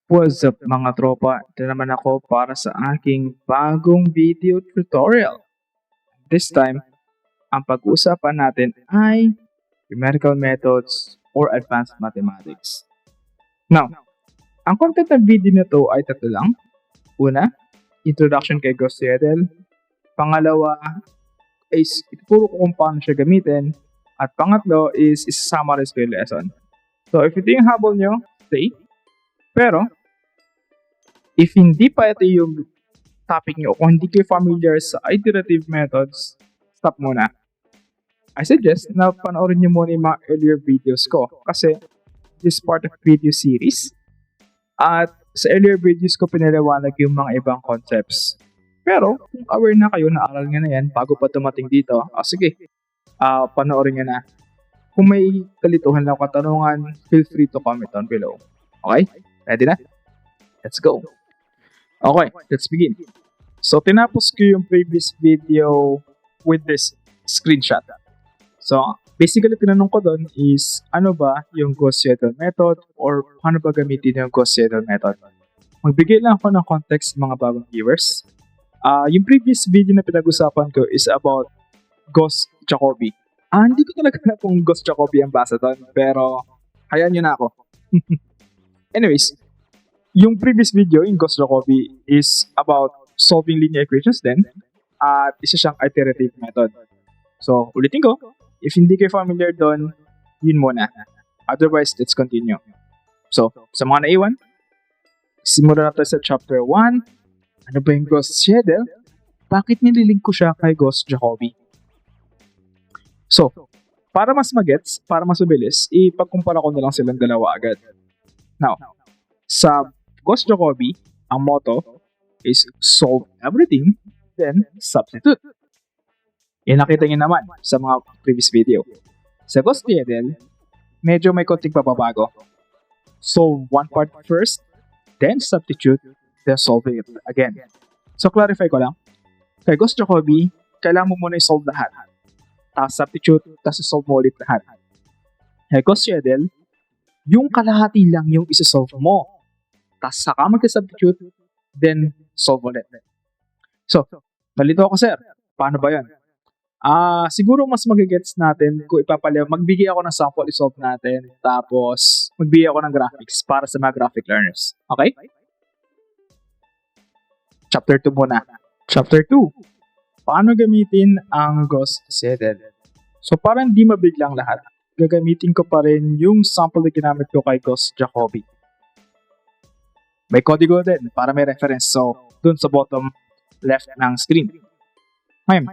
What's up mga tropa? Ito naman ako para sa aking bagong video tutorial. This time, ang pag-uusapan natin ay numerical methods or advanced mathematics. Now, ang content ng video na to ay tatlo lang. Una, introduction kay Gauss Seidel. Pangalawa is ituturo ko kung paano siya gamitin. At pangatlo is isa-summarize ko yung lesson. So if ito yung habol nyo, stay. Pero, if hindi pa ito yung topic nyo, kung hindi kayo familiar sa iterative methods, stop muna. I suggest na panoorin nyo muna yung mga earlier videos ko kasi this is part of video series. At sa earlier videos ko pinaliwanag yung mga ibang concepts. Pero kung aware na kayo, naaral nyo na yan bago pa dumating dito, sige, panoorin nyo na. Kung may kalituhan lang katanungan, feel free to comment down below. Okay? Ready na? Let's go! Okay, let's begin. So, tinapos ko yung previous video with this screenshot. So, basically, tinanong ko doon is, ano ba yung Gauss-Seidel method or paano ba gamitin yung Gauss-Seidel method? Magbigay lang ako ng context mga bagong viewers. Yung previous video na pinag-usapan ko is about Gauss-Jacobi. Hindi ko talaga na kung Gauss-Jacobi ang basa doon, pero hayaan nyo na ako. Anyways, yung previous video, yung Gauss-Jacobi, is about solving linear equations din at isa siyang iterative method. So, ulitin ko, if hindi kayo familiar doon, yun muna. Otherwise, let's continue. So, sa mga naiwan, simulan natin sa chapter 1. Ano ba yung Gauss-Seidel? Bakit nililink ko siya kay Gauss-Jacobi? So, para mas magets, para mas mabilis, ipagkumpara ko na lang silang dalawa agad. Now, sa Gauss-Jacobi, ang motto is solve everything, then substitute. Yan nakita niyo naman sa mga previous video. Sa Gauss-Seidel, medyo may konting pababago. Solve one part first, then substitute, then solve it again. So clarify ko lang, kay Gauss-Jacobi, kailangan mo muna i-solve lahat. Tapos substitute, tapos i-solve mo ulit lahat. Kay Gauss-Seidel, yung kalahati lang yung isa-solve mo. Tapos saka mag-substitute, then solve ulit. So, nalito ako sir. Paano ba yan? Siguro mas magigets natin kung magbigay ako ng sample, i-solve natin. Tapos, magbigay ako ng graphics para sa mga graphic learners. Okay? Chapter 2 muna. Chapter 2. Paano gamitin ang Gauss-Seidel? So, para hindi mabiglang lahat, gagamitin ko pa rin yung sample na ginamit ko kay Gauss-Jacobi. May kodigo din para may reference. So, dun sa bottom left ng screen. Ngayon,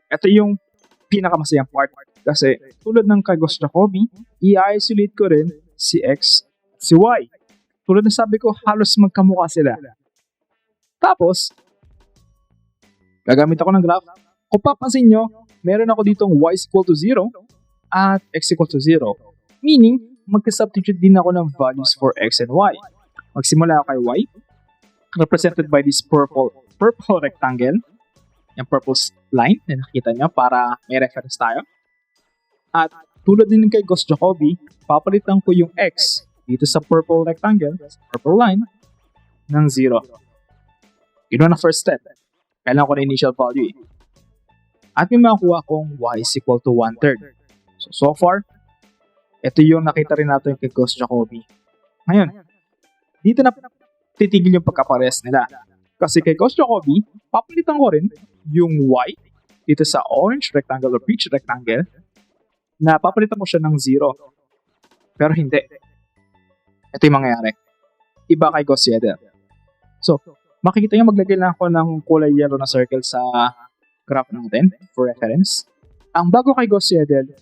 ito yung pinakamasayang part. Kasi tulad ng kay Gauss-Jacobi, i-isolate ko rin si X at si Y. Tulad na sabi ko, halos magkamukha sila. Tapos, gagamit ako ng graph. Kung papansin nyo, meron ako ditong Y is equal to 0 at X equal to 0. Meaning, magka-substitute din ako ng values for X and Y. Magsimula ako kay Y, represented by this purple rectangle, yung purple line na nakikita nyo para may reference tayo. At tulad din kay Gauss-Jacobi, papalitan ko yung X dito sa purple rectangle, purple line, ng 0. Yun na first step. Kailangan ko na initial value. At may makuha kong Y is equal to 1/3. So far, ito yung nakita rin natin kay Gauss-Jacobi. Ngayon, dito na titigil yung pagkapares nila. Kasi kay Gauss-Jacobi, papalitan ko rin yung Y dito sa orange rectangle or peach rectangle na papalitan ko siya ng 0. Pero hindi. Ito yung mangyayari. Iba kay Gauss-Seidel. So, makikita nyo maglagay lang ako ng kulay yellow na circle sa graph natin for reference. Ang bago kay Gauss-Seidel,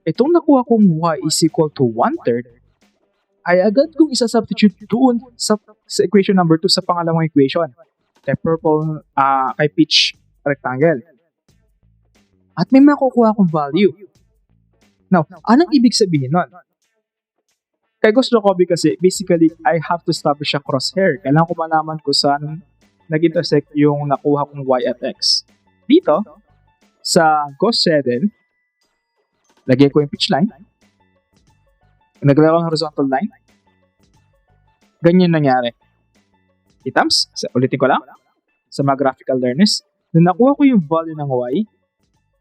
itong nakuha kong Y is equal to 1/3 ay agad kong isa-substitute doon sa equation number 2 sa pangalawang equation. Kay purple, kay peach rectangle. At may makukuha akong value. Now, anong ibig sabihin nun? Kay Gauss-Jacobi kasi, basically, I have to establish a crosshair. Kailangan ko malaman kung saan nag-intersect yung nakuha kong Y at X. Dito, sa Gauss-Seidel, lagay ko yung peach line. Naglagay ko ng horizontal line. Ganyan nangyari. items. Ulitin ko lang. Sa mga graphical learners, na nakuha ko yung value ng y,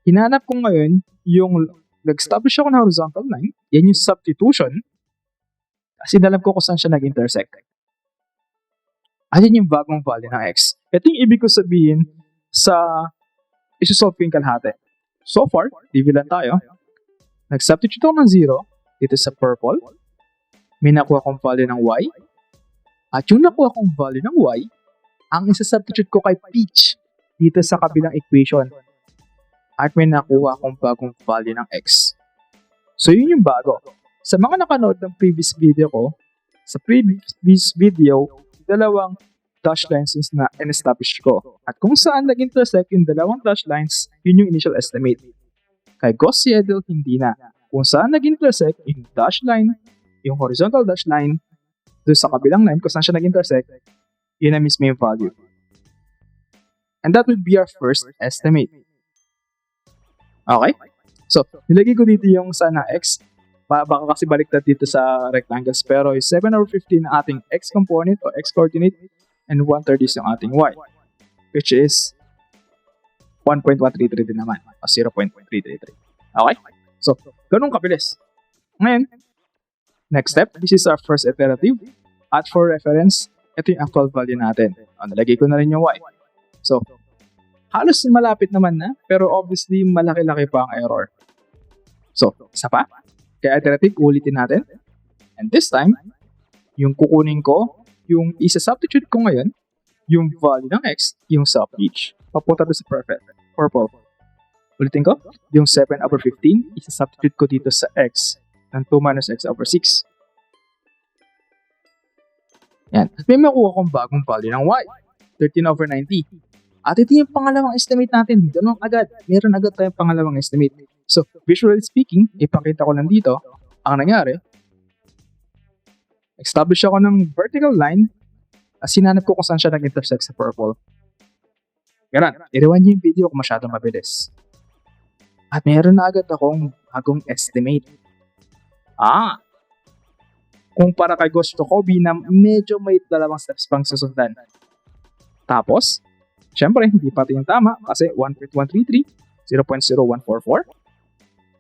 hinanap ko ngayon yung nag-establish ako ng horizontal line, yan yung substitution, kasi alam ko kung saan siya nag-intersect. Ayan yung bagong value ng x. Ito yung ibig ko sabihin sa isusolve ko yung kalahati. So far, TV lang tayo. Nag-substitute ako ng 0 dito sa purple. May nakuha kong value ng y. At yung nakuha kong value ng y, ang isa-substitute ko kay peach dito sa kabilang equation. At may nakuha akong bagong value ng x. So yun yung bago. Sa mga nakanood ng previous video ko, sa previous video, dalawang dash lines na in-establish ko. At kung saan nag-intersect yung dalawang dash lines, yun yung initial estimate. Kay Gauss-Seidel, hindi na. Kung saan nag-intersect yung dash line, yung horizontal dash line, doon sa kabilang line, kung saan siya nag-intersect, yun na mismo yung value. And that would be our first estimate. Okay? So, nilagay ko dito yung sana x. Baka kasi baliktad dito sa rectangles. Pero yung 7/15 ang ating x component o x coordinate and 1/3 is yung ating y. Which is 1.133 din naman. O 0.333. Okay? So, ganun kabilis. Ngayon, next step, this is our first iterative. At for reference, ito yung actual value natin. O, nalagay ko na rin yung y. So, halos malapit naman na, pero obviously malaki-laki pa ang error. So, isa pa. Kaya iterative, ulitin natin. And this time, yung kukunin ko, yung isa-substitute ko ngayon, yung value ng x, yung sa peach. Papunta doon sa purple. Ulitin ko, yung 7/15, isa-substitute ko dito sa x ng 2 minus x over 6. Yan. At may makuha kong bagong value ng y, 13/90. At ito yung pangalawang estimate natin. Ganun agad. Meron agad tayong pangalawang estimate. So, visually speaking, ipakita ko lang dito, ang nangyari, establish ako ng vertical line, sinanap ko kung saan siya nag-intersect sa purple. Ganun. Iriwan niyo yung video kung masyadong mabilis. At meron na agad akong bagong estimate. Kung para kay Gauss Jacobi na medyo may dalawang steps pang susundan. Tapos, syempre, hindi pati yung tama kasi 1.133, 0.0144.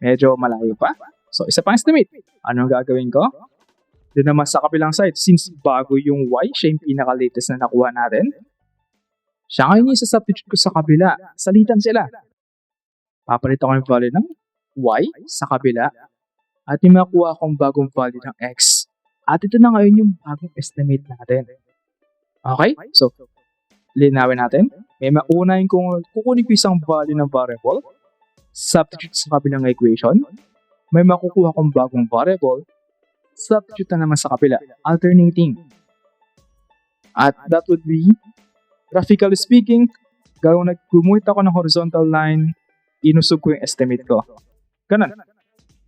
Medyo malayo pa. So, isa pang estimate. Anong gagawin ko? Doon naman sa kabilang side, since bago yung y, siya yung pinaka-latest na nakuha natin, siya ngayon yung isa-substitute ko sa kabila. Salitan sila. Papalitan ko yung value ng y sa kabila at yung makuha akong bagong value ng x. At ito na ngayon yung bagong estimate natin. Okay? So, linawin natin. May maunahin kung kukunin ko isang value ng variable, substitute sa kabilang equation, may makukuha kong bagong variable, substitute na naman sa kabila, alternating. At that would be, graphically speaking, gumuhit ako ng horizontal line, inusog ko yung estimate ko. Ganun.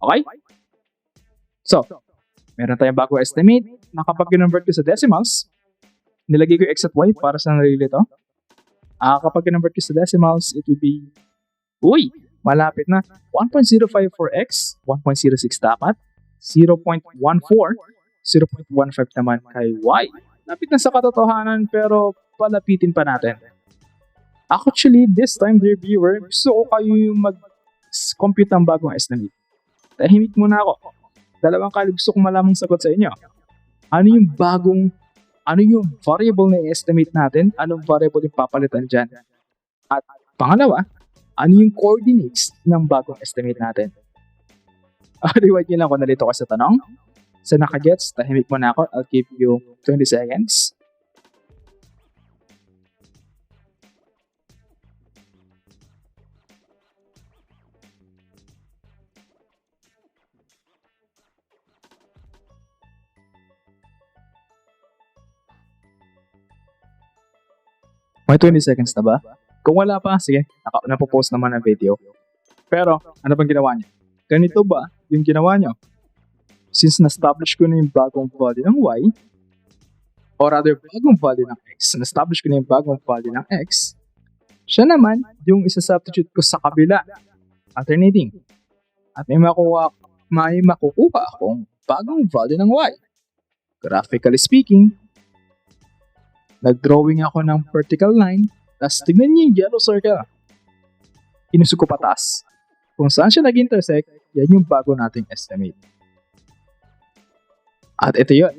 Okay? So, meron tayong bagong estimate. Kapag kinonvert ko sa decimals, nilagay ko yung x at y para sa narilito. Kapag kinonvert ko sa decimals, it would be, malapit na. 1.05 for x, 1.06 dapat, 0.14, 0.15 naman kay y. Lapit na sa katotohanan pero palapitin pa natin. Actually, this time, dear viewer, gusto ko kayo yung mag-compute ng bagong estimate. Tahimik muna ako. Dalawang kali gusto kong malamang sagot sa inyo. Ano yung variable na i-estimate natin? Anong variable yung papalitan dyan? At pangalawa, ano yung coordinates ng bagong estimate natin? Rewind nyo lang kung nalito ka sa tanong. Sa nakagets, tahimik muna ako. I'll give you 20 seconds. May 20 seconds na ba? Kung wala pa, sige, napopost naman ang video. Pero, ano bang ginawa niyo? Ganito ba yung ginawa niyo? Since na-establish ko na yung bagong value ng y, or rather, bagong value ng x, na-establish ko na yung bagong value ng x, siya naman yung isa-substitute ko sa kabila, alternating. At may makukuha akong bagong value ng y. Graphically speaking, Nag-drawing ako ng vertical line, tapos tignan niyo yung yellow circle. Inusog ko pataas. Kung saan siya nag-intersect, yan yung bago nating estimate. At ito yun,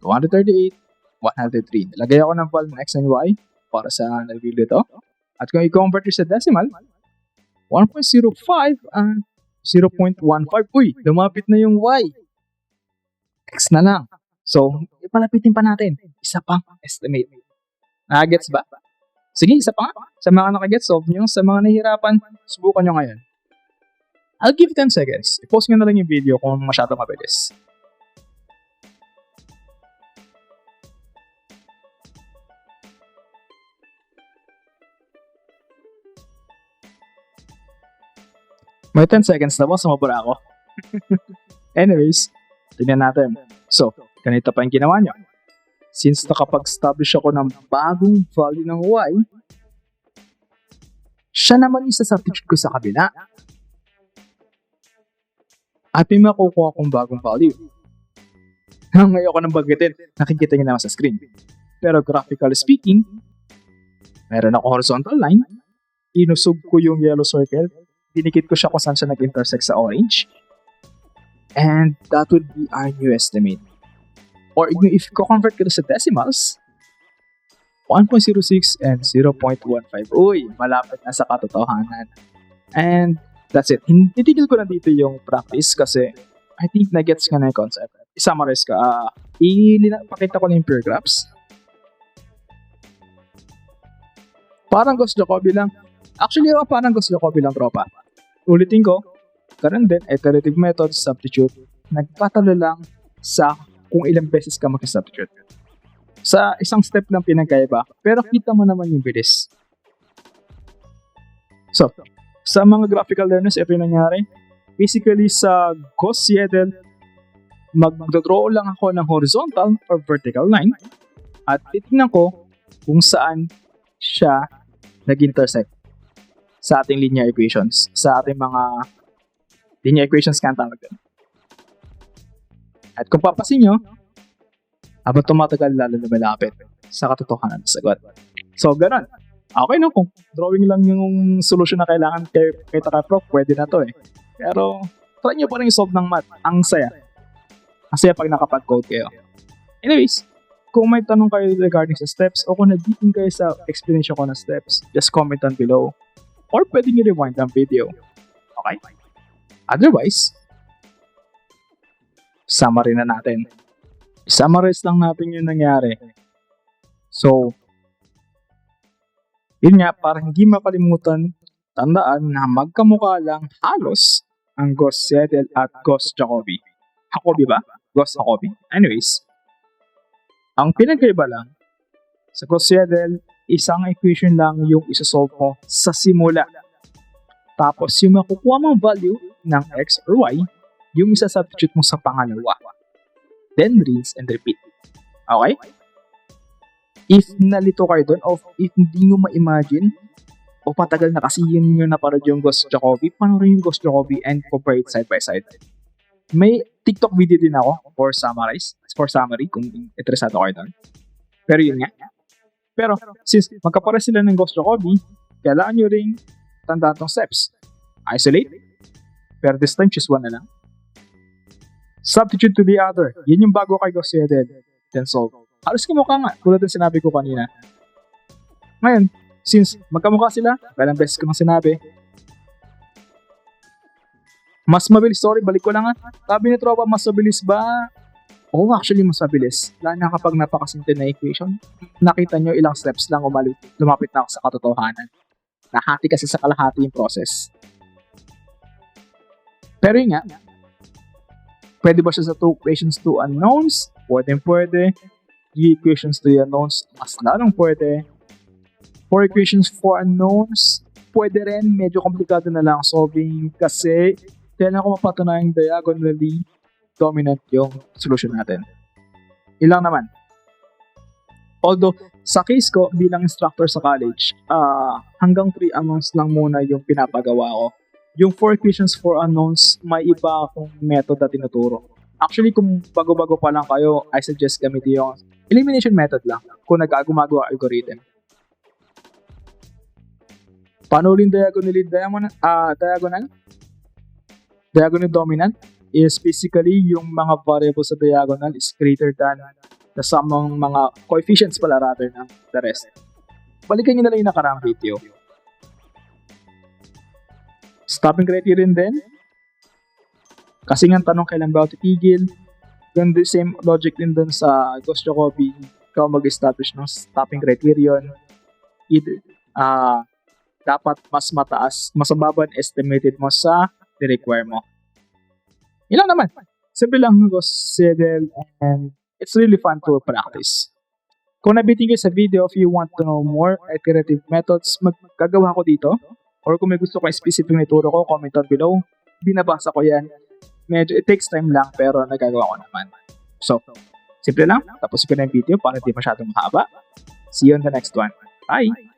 238, 103. Nilagay ako ng value ng x and y para sa nag-value ito. At kung i-convert sa decimal, 1.05 at 0.15. Uy, lumapit na yung y. X na lang. So, ipalapitin pa natin. Isa pang estimate. Nakagets ba? Sige, isa pa nga. Sa mga nakagets, solve nyo. Sa mga nahihirapan, subukan nyo ngayon. I'll give you 10 seconds. I-post nyo na lang yung video kung masyado mabilis. May 10 seconds na po, sumabura ako. Anyways, tingnan natin. So, ganito pa yung ginawa nyo. Since nakapag-establish ako ng bagong value ng y, siya naman yung substitute ko sa kabila. At may makukuha akong bagong value. Ngayon ko nang bagitin, nakikita nyo naman sa screen. Pero graphically speaking, meron ako horizontal line, inusog ko yung yellow circle, dinikit ko siya kung saan siya nag-intersect sa orange. And that would be our new estimate. Or if you convert ko sa decimals, 1.06 and 0.15. Uy, malapit na sa katotohanan. And that's it. Titigil ko na dito yung practice kasi I think na-gets ka na yung concept. I-summarize ka. Pakita ko na yung pure graphs. Parang Gauss Jacobi lang. Actually, parang Gauss Jacobi lang, tropa. Ulitin ko, karon din, iterative method, substitute, nagpatalo lang sa kung ilang beses ka mag-substitute. Sa isang step lang pinagkaiba, pero kita mo naman yung bilis. So, sa mga graphical learners, ito yung nangyari. Basically, sa Gauss-Seidel, magdodraw lang ako ng horizontal or vertical line at titignan ko kung saan siya nag-intersect sa ating linear equations, sa ating mga linear equations kaya tawag din. At kung papasin nyo, habang tumatagal lalo lumalapit sa katotohanan ng sagot. So, ganun. Okay no, kung drawing lang yung solution na kailangan kay Taka-Prof, pwede na to eh. Pero, try nyo pa rin solve ng math. Ang saya. Ang saya pag nakapag-code kayo. Anyways, kung may tanong kayo regarding sa steps o kung nag-deepen kayo sa explanation ko ng steps, just comment down below. Or pwede nyo rewind ang video. Okay? Otherwise, summary na natin. Summarize lang natin yung nangyari. So, yun nga, para hindi makalimutan, tandaan na magkamukha lang halos ang Gauss-Seidel at Gauss-Jacobi. Jacobi ba? Gauss-Jacobi? Anyways, ang pinagkaiba lang, sa Gauss-Seidel, isang equation lang yung isosolve mo sa simula. Tapos yung makukuha mong value ng x or y, yung isa-substitute mo sa pangalawa. Then rinse and repeat. Okay? If nalito kayo dun, o if hindi nyo ma-imagine, o patagal na kasi yun yung naparod yung Gauss-Jacobi, panoorin yung Gauss-Jacobi and compare it side by side. May TikTok video din ako for summary kung interesado kayo dun. Pero yun nga. Pero since magkapare sila ng Gauss-Jacobi, kailangan nyo ring tandaan tong steps. Isolate, pero this time choose one na lang. Substitute to the other. Yan yung bago kay Gauss-Seidel. Then solve. Halos kamukha nga, tulad ng sinabi ko kanina. Ngayon, since magkamukha sila, kailang beses ko nang sinabi, mas mabilis, sorry, balik ko lang nga. Sabi ni tropa, mas mabilis ba? Oo, actually, mas mabilis. Lalo na kapag napakasimple na equation, nakita nyo ilang steps lang lumapit na ako sa katotohanan. Nahati kasi sa kalahati yung process. Pero yun nga, pwede ba siya sa 2 equations, 2 unknowns? Pwede. 3 equations, 3 unknowns, mas lalong pwede. 4 equations, 4 unknowns, pwede rin. Medyo komplikado na lang solving kasi kailangan ko mapatunayan diagonally dominant yung solution natin. Ilang naman. Although, sa case ko, bilang instructor sa college, hanggang 3 unknowns lang muna yung pinapagawa ko. Yung 4 equations, 4 unknowns, may iba akong method na tinuturo. Actually, kung bago-bago pa lang kayo, I suggest gamitin yung elimination method lang kung gumagawa algorithm. Paano ulit diagonal? Diagonal dominant is basically yung mga variable sa diagonal is greater than the sum ng mga coefficients pala rather ng the rest. Balikan nyo na lang yung nakaraang video. Stopping criterion din. Kasi nga tanong kailan ba titigil. Ganun din same logic din dun sa Gauss-Jacobi. Ikaw mag-establish ng stopping criterion. Dapat mas mataas, mas mababa estimated mo sa require mo. Yun lang naman. Simple lang Gauss-Seidel and it's really fun to practice. Kung nabitin kayo sa video, if you want to know more iterative methods, magkagawa ko dito. Or kung may gusto ko specific na ituro ko, comment down below. Binabasa ko yan. Medyo it takes time lang pero nagagawa ko naman. So, simple lang. Tapusin ko na yung video para hindi masyadong mahaba. See you on the next one. Bye!